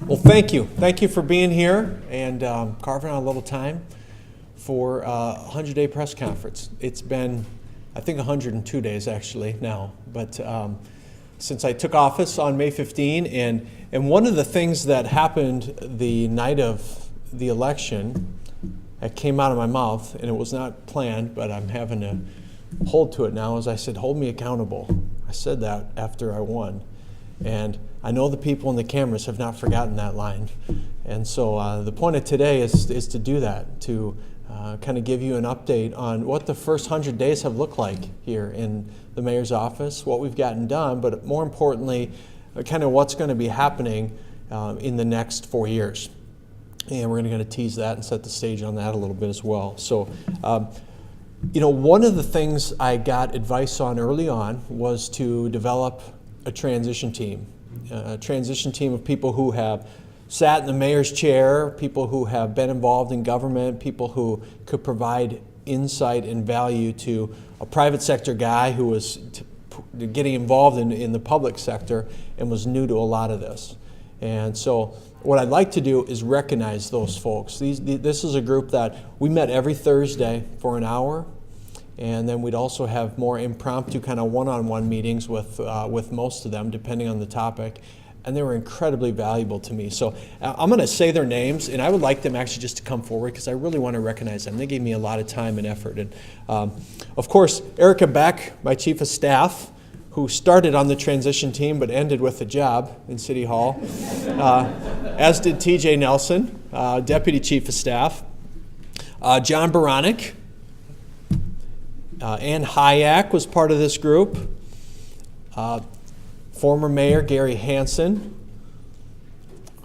Well, thank you. Thank you for being here and carving out a little time for a 100-day press conference. It's been, I think, 102 days actually now, but since I took office on May 15, and one of the things that happened the night of the election that came out of my mouth, and it was not planned, but I'm having to hold to it now, is I said, hold me accountable. I said that after I won. And I know the people in the cameras have not forgotten that line. And so the point of today is to do that, to kind of give you an update on what the first 100 days have looked like here in the mayor's office, what we've gotten done, but more importantly, kind of what's going to be happening in the next 4 years. And we're going to tease that and set the stage on that a little bit as well. So, you know, one of the things I got advice on early on was to develop a transition team of people who have sat in the mayor's chair, people who have been involved in government, people who could provide insight and value to a private sector guy who was getting involved in the public sector and was new to a lot of this. And so what I'd like to do is recognize those folks. This is a group that we met every Thursday for an hour, and then we'd also have more impromptu kind of one-on-one meetings with most of them, depending on the topic. And they were incredibly valuable to me. So I'm going to say their names, and I would like them actually just to come forward because I really want to recognize them. They gave me a lot of time and effort. And of course, Erica Beck, my chief of staff, who started on the transition team but ended with a job in City Hall, as did TJ Nelson, deputy chief of staff, John Baronic, Ann Hyack was part of this group, former mayor Gary Hansen,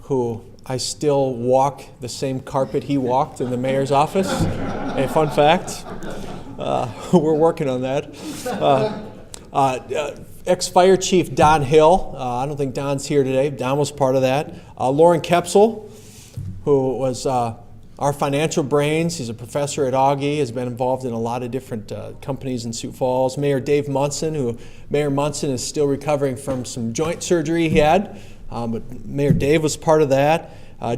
who I still walk the same carpet he walked in the mayor's office. A fun fact. We're working on that. Ex-fire chief Don Hill. I don't think Don's here today. Don was part of that. Lauren Kepsel, who was our financial brains. He's a professor at Augie, has been involved in a lot of different companies in Sioux Falls. Mayor Dave Munson, Mayor Munson is still recovering from some joint surgery he had, but Mayor Dave was part of that.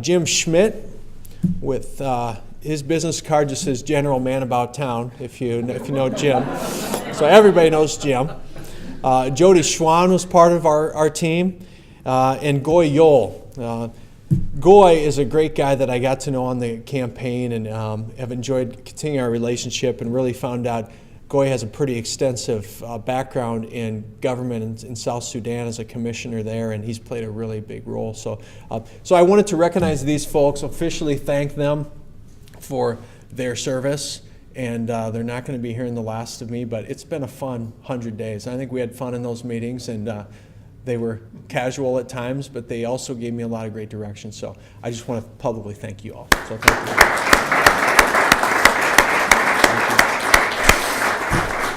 Jim Schmidt, with his business card just says General Man About Town, if you know Jim. So everybody knows Jim. Jody Schwan was part of our team, and Goy Yole. Goy is a great guy that I got to know on the campaign and have enjoyed continuing our relationship, and really found out Goy has a pretty extensive background in government in South Sudan as a commissioner there, and he's played a really big role. So I wanted to recognize these folks, officially thank them for their service. And they're not going to be hearing the last of me, but it's been a fun 100 days. I think we had fun in those meetings, and they were casual at times, but they also gave me a lot of great direction. So I just want to publicly thank you all. So thank you.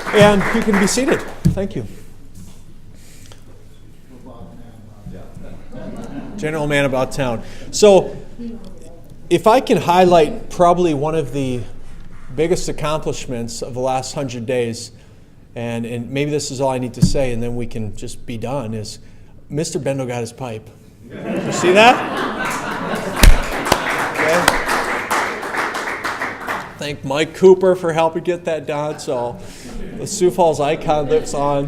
Thank you. And you can be seated. Thank you. General Man About Town. So if I can highlight probably one of the biggest accomplishments of the last 100 days, and maybe this is all I need to say and then we can just be done, is Mr. Bendo got his pipe. You see that? Okay. Thank Mike Cooper for helping get that done, so the Sioux Falls icon lives on.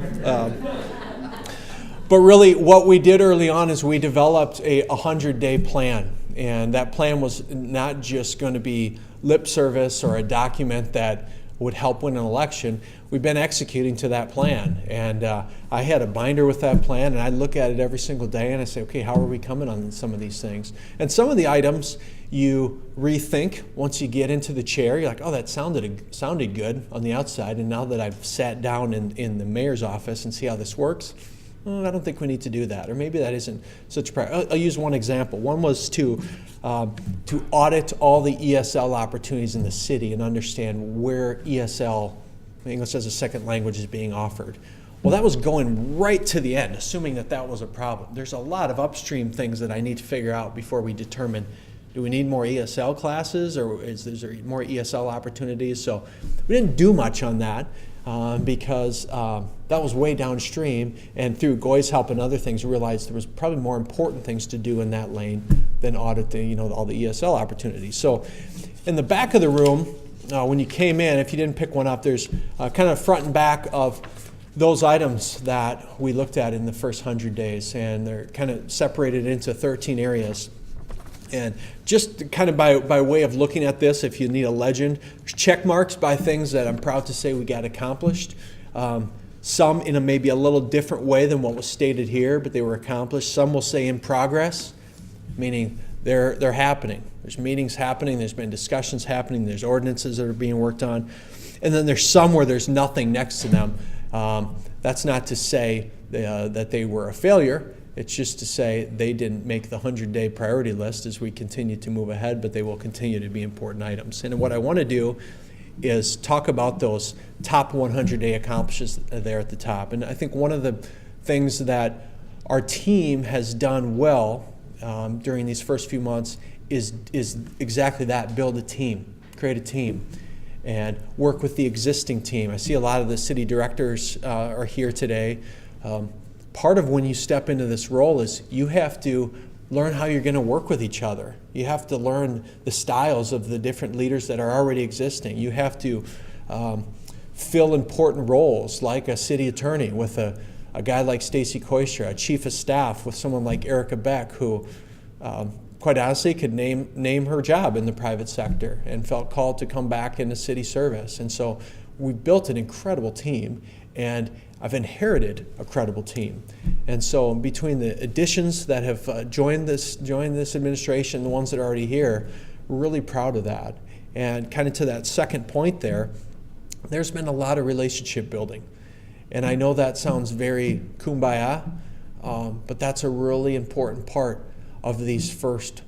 But really what we did early on is we developed a 100-day plan, and that plan was not just going to be lip service or a document that would help win an election. We've been executing to that plan, and I had a binder with that plan, and I look at it every single day and I say, okay, how are we coming on some of these things? And some of the items you rethink once you get into the chair. You're like, oh, that sounded good on the outside, and now that I've sat down in the mayor's office and see how this works, I don't think we need to do that, or maybe that isn't such a priority. I'll use one example. One was to audit all the ESL opportunities in the city and understand where ESL, English as a second language, is being offered. Well, that was going right to the end, assuming that was a problem. There's a lot of upstream things that I need to figure out before we determine, do we need more ESL classes, or is there more ESL opportunities? So we didn't do much on that. because that was way downstream, and through Goy's help and other things, realized there was probably more important things to do in that lane than audit all the ESL opportunities. So in the back of the room, when you came in, if you didn't pick one up, there's kind of front and back of those items that we looked at in the first 100 days, and they're kind of separated into 13 areas. And just kind of by way of looking at this, if you need a legend, there's check marks by things that I'm proud to say we got accomplished. Some in maybe a little different way than what was stated here, but they were accomplished. Some will say in progress, meaning they're happening. There's meetings happening, there's been discussions happening, there's ordinances that are being worked on. And then there's some where there's nothing next to them. That's not to say that they were a failure. It's just to say they didn't make the 100-day priority list as we continue to move ahead, but they will continue to be important items. And what I want to do is talk about those top 100-day accomplishments there at the top. And I think one of the things that our team has done well during these first few months is exactly that: build a team, create a team, and work with the existing team. I see a lot of the city directors are here today. Part of when you step into this role is you have to learn how you're going to work with each other. You have to learn the styles of the different leaders that are already existing. You have to fill important roles like a city attorney with a guy like Stacy Koistra, a chief of staff with someone like Erica Beck, who quite honestly could name her job in the private sector and felt called to come back into city service. And so we built an incredible team, and I've inherited a credible team. And so between the additions that have joined this administration, the ones that are already here, we're really proud of that. And kind of to that second point there's been a lot of relationship building. And I know that sounds very kumbaya, but that's a really important part of these first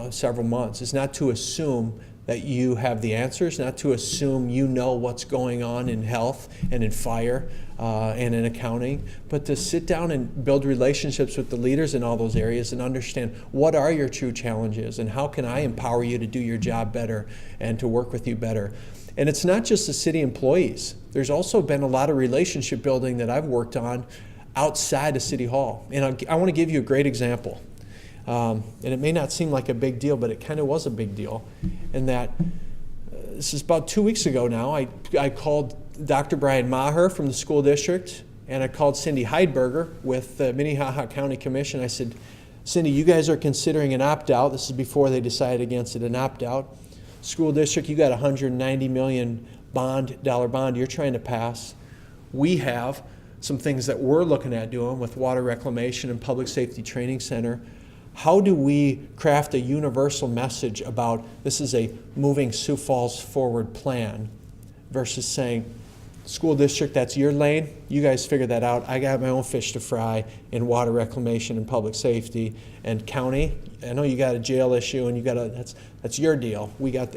several months. It's not to assume that you have the answers, not to assume you know what's going on in health and in fire and in accounting, but to sit down and build relationships with the leaders in all those areas and understand what are your true challenges and how can I empower you to do your job better and to work with you better. And it's not just the city employees. There's also been a lot of relationship building that I've worked on outside of City Hall. And I want to give you a great example. And it may not seem like a big deal, but it kind of was a big deal. And that this is about 2 weeks ago now, I called Dr. Brian Maher from the school district, and I called Cindy Heidberger with the Minnehaha County Commission. I said, Cindy, you guys are considering an opt-out. This is before they decided against it, an opt-out. School district, you got a $190 million dollar bond you're trying to pass. We have some things that we're looking at doing with water reclamation and public safety training center. How do we craft a universal message about this is a moving Sioux Falls forward plan versus saying, school district, that's your lane, you guys figure that out. I got my own fish to fry in water reclamation and public safety. And county, I know you got a jail issue and you got that's your deal. We got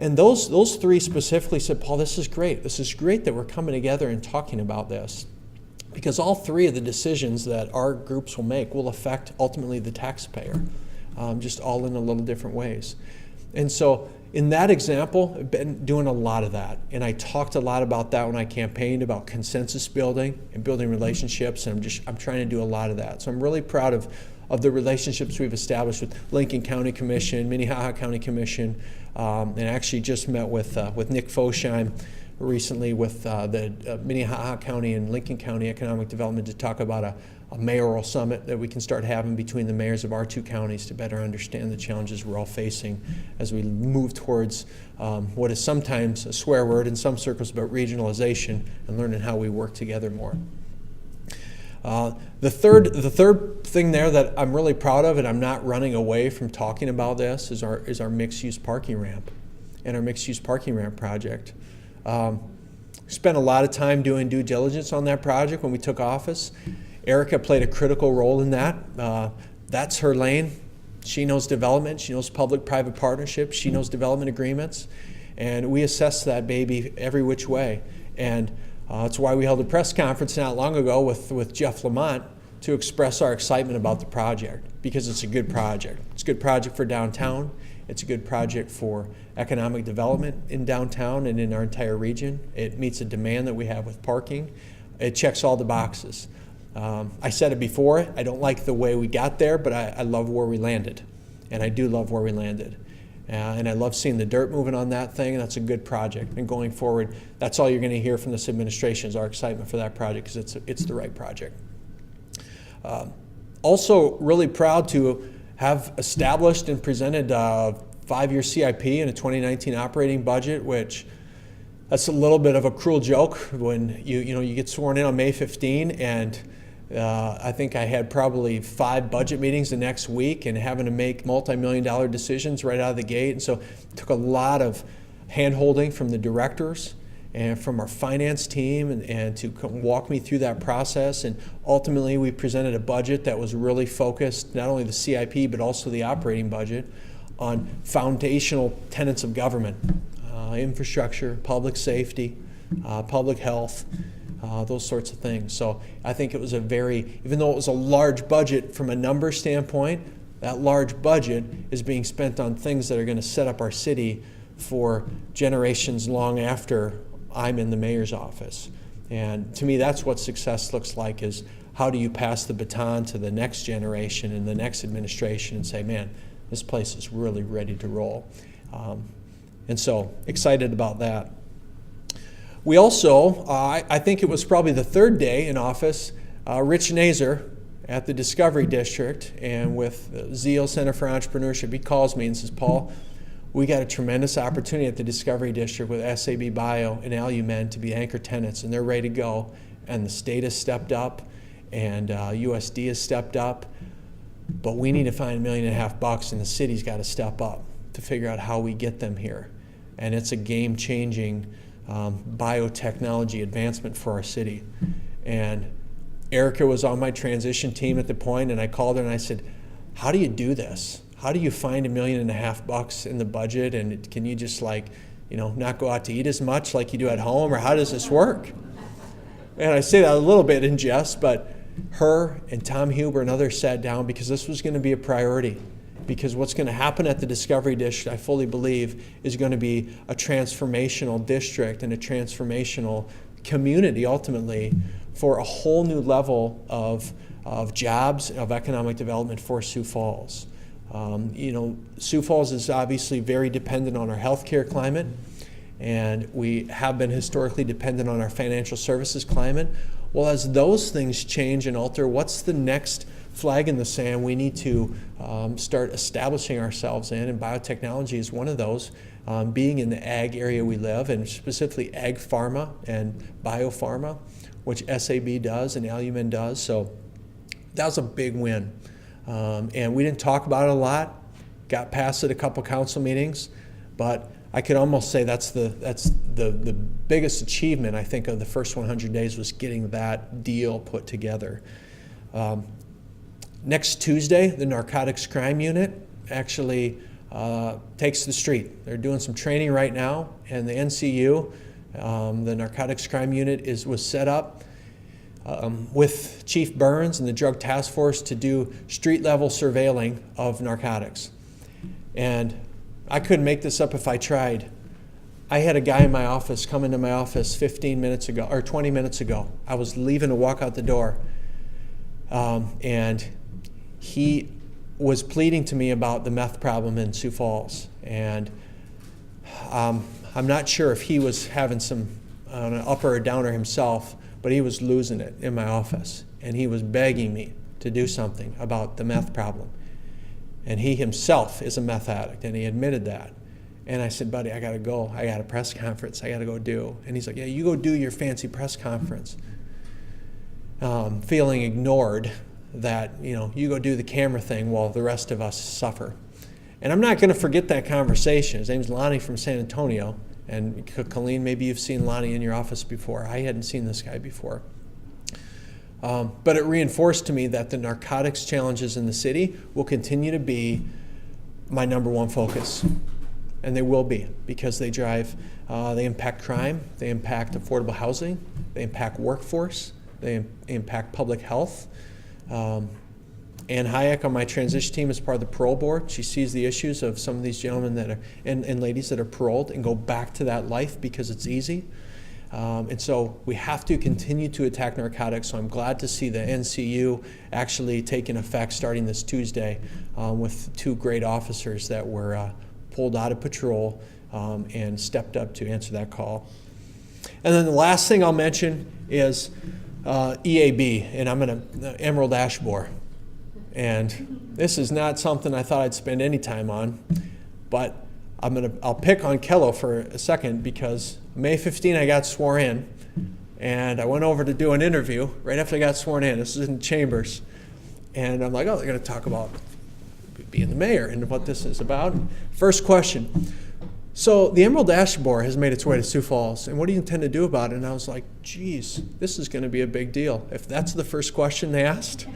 and those three specifically said, Paul, this is great. This is great that we're coming together and talking about this. Because all three of the decisions that our groups will make will affect ultimately the taxpayer, just all in a little different ways. And so in that example, I've been doing a lot of that. And I talked a lot about that when I campaigned, about consensus building and building relationships. And I'm trying to do a lot of that. So I'm really proud of the relationships we've established with Lincoln County Commission, Minnehaha County Commission, and I actually just met with Nick Fosheim recently with the Minnehaha County and Lincoln County Economic Development to talk about a mayoral summit that we can start having between the mayors of our two counties to better understand the challenges we're all facing as we move towards what is sometimes a swear word in some circles about regionalization and learning how we work together more. The third thing there that I'm really proud of, and I'm not running away from talking about this, is our mixed-use parking ramp and our mixed-use parking ramp project. Spent a lot of time doing due diligence on that project when we took office. Erica played a critical role in that. That's her lane. She knows development. She knows public-private partnerships. She knows development agreements. And we assess that baby every which way. And that's why we held a press conference not long ago with Jeff Lamont to express our excitement about the project, because it's a good project. It's a good project for downtown. It's a good project for economic development in downtown and in our entire region. It meets a demand that we have with parking. It checks all the boxes. I said it before, I don't like the way we got there, but I love where we landed. And I do love where we landed. And I love seeing the dirt moving on that thing, and that's a good project. And going forward, that's all you're going to hear from this administration is our excitement for that project, because it's the right project. Also really proud to have established and presented a 5-year CIP and a 2019 operating budget, which that's a little bit of a cruel joke when you get sworn in on May 15, and I think I had probably 5 budget meetings the next week and having to make multi-million-dollar decisions right out of the gate. And so it took a lot of hand-holding from the directors and from our finance team and to walk me through that process. And ultimately, we presented a budget that was really focused, not only the CIP, but also the operating budget, on foundational tenets of government, infrastructure, public safety, public health, those sorts of things. So I think it was even though it was a large budget from a number standpoint, that large budget is being spent on things that are going to set up our city for generations long after I'm in the mayor's office. And to me, that's what success looks like, is how do you pass the baton to the next generation and the next administration and say, man, this place is really ready to roll. And so excited about that. We also, I think it was probably the 3rd day in office, Rich Nazer at the Discovery District, and with Zeal Center for Entrepreneurship, he calls me and says, Paul, we got a tremendous opportunity at the Discovery District with SAB Bio and Alumen to be anchor tenants, and they're ready to go. And the state has stepped up, and USD has stepped up, but we need to find $1.5 million, and the city's got to step up to figure out how we get them here. And it's a game-changing biotechnology advancement for our city. And Erica was on my transition team at the point, and I called her and I said, how do you do this? How do you find $1.5 million in the budget, and can you just not go out to eat as much like you do at home, or how does this work? And I say that a little bit in jest, but her and Tom Huber and others sat down because this was going to be a priority. Because what's going to happen at the Discovery District, I fully believe, is going to be a transformational district and a transformational community, ultimately, for a whole new level of jobs, of economic development for Sioux Falls. Sioux Falls is obviously very dependent on our healthcare climate, and we have been historically dependent on our financial services climate. Well, as those things change and alter, what's the next flag in the sand we need to start establishing ourselves in? And biotechnology is one of those, being in the ag area we live, and specifically ag pharma and biopharma, which SAB does and Alumen does. So that was a big win. And we didn't talk about it a lot, got past it a couple council meetings, but I could almost say that's the biggest achievement, I think, of the first 100 days was getting that deal put together. Next Tuesday, the Narcotics Crime Unit actually takes the street. They're doing some training right now, and the NCU, the Narcotics Crime Unit, was set up with Chief Burns and the Drug Task Force to do street-level surveilling of narcotics. And I couldn't make this up if I tried. I had a guy in my office come into my office 15 minutes ago, or 20 minutes ago. I was leaving to walk out the door. And he was pleading to me about the meth problem in Sioux Falls. And I'm not sure if he was having an upper or downer himself, but he was losing it in my office. And he was begging me to do something about the meth problem. And he himself is a meth addict, and he admitted that. And I said, buddy, I got to go. I got a press conference I got to go do. And he's like, yeah, you go do your fancy press conference. Feeling ignored that, you go do the camera thing while the rest of us suffer. And I'm not going to forget that conversation. His name's Lonnie from San Antonio. And Colleen, maybe you've seen Lonnie in your office before. I hadn't seen this guy before. But it reinforced to me that the narcotics challenges in the city will continue to be my number one focus. And they will be, because they impact crime, they impact affordable housing, they impact workforce, they impact public health. Ann Hayek on my transition team is part of the parole board. She sees the issues of some of these gentlemen that are and ladies that are paroled and go back to that life because it's easy. And so we have to continue to attack narcotics. So I'm glad to see the NCU actually taking effect starting this Tuesday with 2 great officers that were pulled out of patrol and stepped up to answer that call. And then the last thing I'll mention is EAB, and I'm going to Emerald Ash Borer. And this is not something I thought I'd spend any time on, but I'll pick on Kello for a second because May 15 I got sworn in, and I went over to do an interview right after I got sworn in. This is in Chambers, and I'm like, oh, they're going to talk about being the mayor and what this is about. First question. So the Emerald Ash Borer has made its way to Sioux Falls, and what do you intend to do about it? And I was like, geez, this is going to be a big deal. If that's the first question they asked,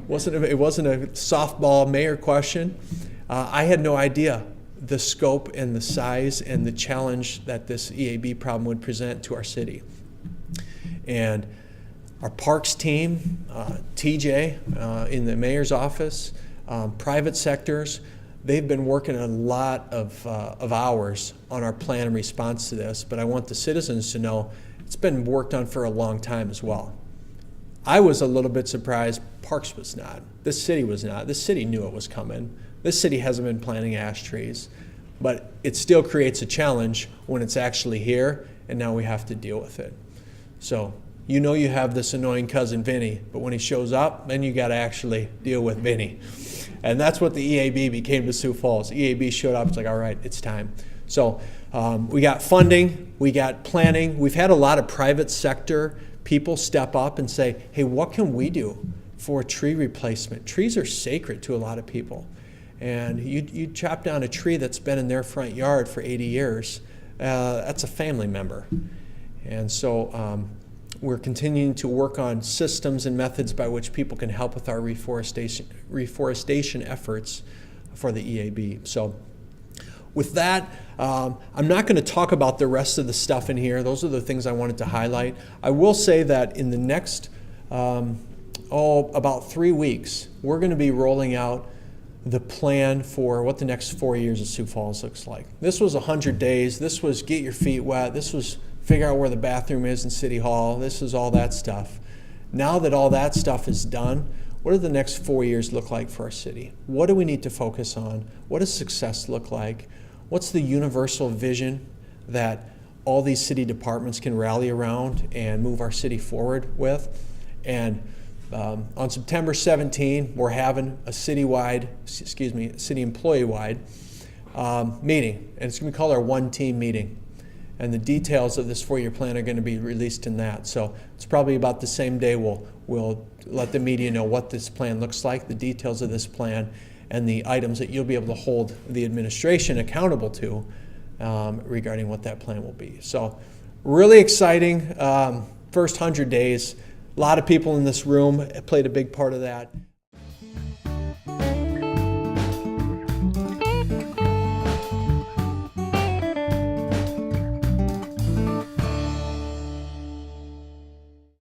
it wasn't a softball mayor question. I had no idea the scope and the size and the challenge that this EAB problem would present to our city. And our parks team, TJ in the mayor's office, private sectors, they've been working a lot of hours on our plan in response to this, but I want the citizens to know it's been worked on for a long time as well. I was a little bit surprised Parks was not. This city was not. This city knew it was coming. This city hasn't been planting ash trees, but it still creates a challenge when it's actually here, and now we have to deal with it. So you know you have this annoying cousin Vinny, but when he shows up, then you got to actually deal with Vinny. And that's what the EAB became to Sioux Falls. EAB showed up, it's like, all right, it's time. So we got funding, we got planning. We've had a lot of private sector people step up and say, hey, what can we do for tree replacement? Trees are sacred to a lot of people. And you chop down a tree that's been in their front yard for 80 years, that's a family member. And so we're continuing to work on systems and methods by which people can help with our reforestation efforts for the EAB. So with that, I'm not going to talk about the rest of the stuff in here. Those are the things I wanted to highlight. I will say that in the next, about 3 weeks, we're going to be rolling out the plan for what the next 4 years of Sioux Falls looks like. This was 100 days. This was get your feet wet. This was figure out where the bathroom is in City Hall. This is all that stuff. Now that all that stuff is done, what do the next 4 years look like for our city? What do we need to focus on? What does success look like? What's the universal vision that all these city departments can rally around and move our city forward with? And on September 17, we're having a city employee-wide meeting, and it's going to be called our One Team meeting. And the details of this 4-year plan are going to be released in that. So it's probably about the same day we'll let the media know what this plan looks like, the details of this plan, and the items that you'll be able to hold the administration accountable to regarding what that plan will be. So really exciting first 100 days. A lot of people in this room played a big part of that.